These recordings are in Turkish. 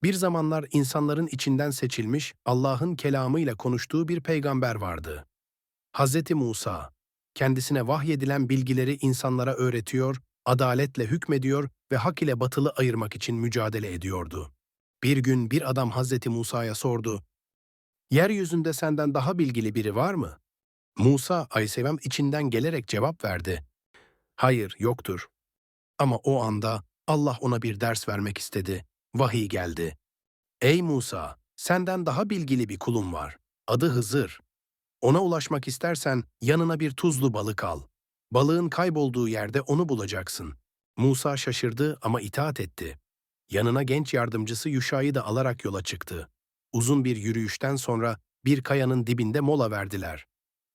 Bir zamanlar insanların içinden seçilmiş, Allah'ın kelamıyla konuştuğu bir peygamber vardı. Hazreti Musa, kendisine vahyedilen bilgileri insanlara öğretiyor, adaletle hükmediyor ve hak ile batılı ayırmak için mücadele ediyordu. Bir gün bir adam Hazreti Musa'ya sordu, "Yeryüzünde senden daha bilgili biri var mı?" Musa, Aleyhisselam içinden gelerek cevap verdi, "Hayır, yoktur." Ama o anda Allah ona bir ders vermek istedi. Vahiy geldi. "Ey Musa, senden daha bilgili bir kulum var. Adı Hızır. Ona ulaşmak istersen yanına bir tuzlu balık al. Balığın kaybolduğu yerde onu bulacaksın." Musa şaşırdı ama itaat etti. Yanına genç yardımcısı Yuşa'yı da alarak yola çıktı. Uzun bir yürüyüşten sonra bir kayanın dibinde mola verdiler.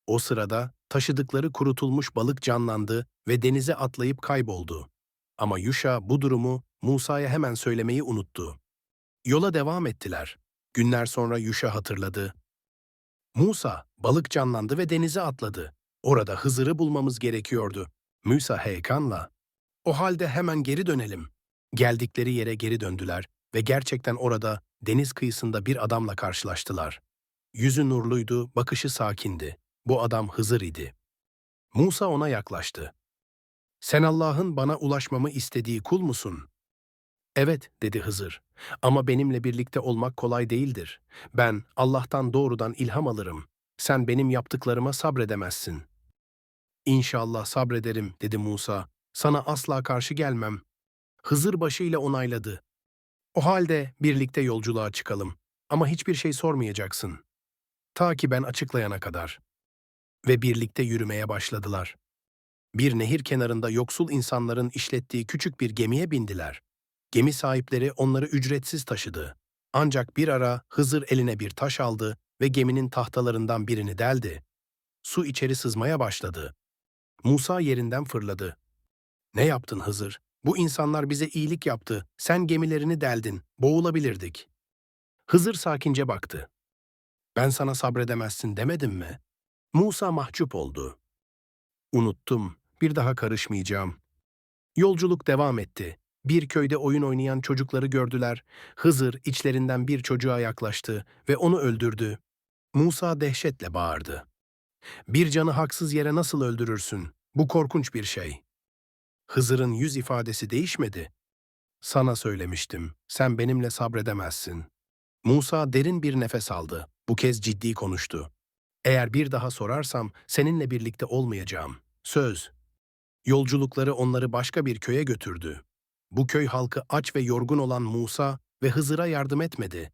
O sırada taşıdıkları kurutulmuş balık canlandı ve denize atlayıp kayboldu. Ama Yuşa bu durumu Musa'ya hemen söylemeyi unuttu. Yola devam ettiler. Günler sonra Yuşa hatırladı. "Musa, balık canlandı ve denize atladı. Orada Hızır'ı bulmamız gerekiyordu." Musa heyecanla, "O halde hemen geri dönelim." Geldikleri yere geri döndüler ve gerçekten orada deniz kıyısında bir adamla karşılaştılar. Yüzü nurluydu, bakışı sakindi. Bu adam Hızır idi. Musa ona yaklaştı. "Sen Allah'ın bana ulaşmamı istediği kul musun?" "Evet," dedi Hızır. "Ama benimle birlikte olmak kolay değildir. Ben Allah'tan doğrudan ilham alırım. Sen benim yaptıklarıma sabredemezsin." "İnşallah sabrederim," dedi Musa. "Sana asla karşı gelmem." Hızır başıyla onayladı. "O halde birlikte yolculuğa çıkalım. Ama hiçbir şey sormayacaksın. Ta ki ben açıklayana kadar." Ve birlikte yürümeye başladılar. Bir nehir kenarında yoksul insanların işlettiği küçük bir gemiye bindiler. Gemi sahipleri onları ücretsiz taşıdı. Ancak bir ara Hızır eline bir taş aldı ve geminin tahtalarından birini deldi. Su içeri sızmaya başladı. Musa yerinden fırladı. "Ne yaptın Hızır? Bu insanlar bize iyilik yaptı. Sen gemilerini deldin. Boğulabilirdik." Hızır sakince baktı. "Ben sana sabredemezsin demedim mi?" Musa mahcup oldu. "Unuttum. Bir daha karışmayacağım." Yolculuk devam etti. Bir köyde oyun oynayan çocukları gördüler. Hızır içlerinden bir çocuğa yaklaştı ve onu öldürdü. Musa dehşetle bağırdı. "Bir canı haksız yere nasıl öldürürsün? Bu korkunç bir şey." Hızır'ın yüz ifadesi değişmedi. "Sana söylemiştim, sen benimle sabredemezsin." Musa derin bir nefes aldı. Bu kez ciddi konuştu. "Eğer bir daha sorarsam seninle birlikte olmayacağım. Söz." Yolculukları onları başka bir köye götürdü. Bu köy halkı aç ve yorgun olan Musa ve Hızır'a yardım etmedi.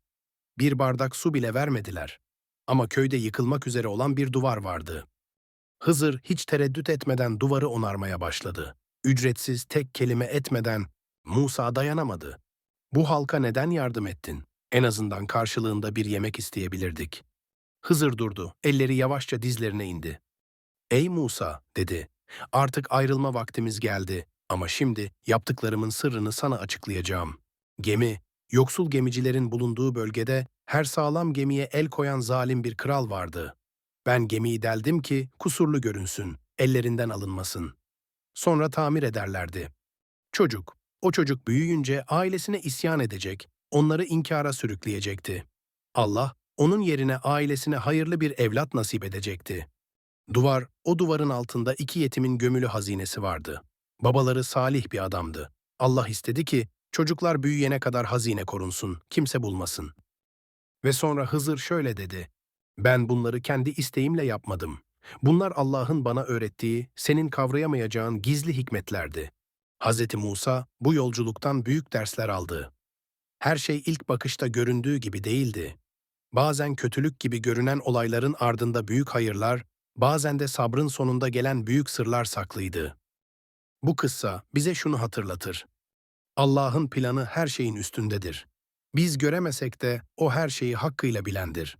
Bir bardak su bile vermediler. Ama köyde yıkılmak üzere olan bir duvar vardı. Hızır hiç tereddüt etmeden duvarı onarmaya başladı. Ücretsiz tek kelime etmeden Musa dayanamadı. "Bu halka neden yardım ettin? En azından karşılığında bir yemek isteyebilirdik." Hızır durdu, elleri yavaşça dizlerine indi. "Ey Musa," dedi, "artık ayrılma vaktimiz geldi ama şimdi yaptıklarımın sırrını sana açıklayacağım. Gemi, yoksul gemicilerin bulunduğu bölgede her sağlam gemiye el koyan zalim bir kral vardı. Ben gemiyi deldim ki kusurlu görünsün, ellerinden alınmasın. Sonra tamir ederlerdi. O çocuk büyüyünce ailesine isyan edecek, onları inkara sürükleyecekti. Allah, onun yerine ailesine hayırlı bir evlat nasip edecekti. O duvarın altında iki yetimin gömülü hazinesi vardı. Babaları salih bir adamdı. Allah istedi ki çocuklar büyüyene kadar hazine korunsun, kimse bulmasın." Ve sonra Hızır şöyle dedi, "Ben bunları kendi isteğimle yapmadım. Bunlar Allah'ın bana öğrettiği, senin kavrayamayacağın gizli hikmetlerdi." Hz. Musa bu yolculuktan büyük dersler aldı. Her şey ilk bakışta göründüğü gibi değildi. Bazen kötülük gibi görünen olayların ardında büyük hayırlar, bazen de sabrın sonunda gelen büyük sırlar saklıydı. Bu kıssa bize şunu hatırlatır: Allah'ın planı her şeyin üstündedir. Biz göremesek de O her şeyi hakkıyla bilendir.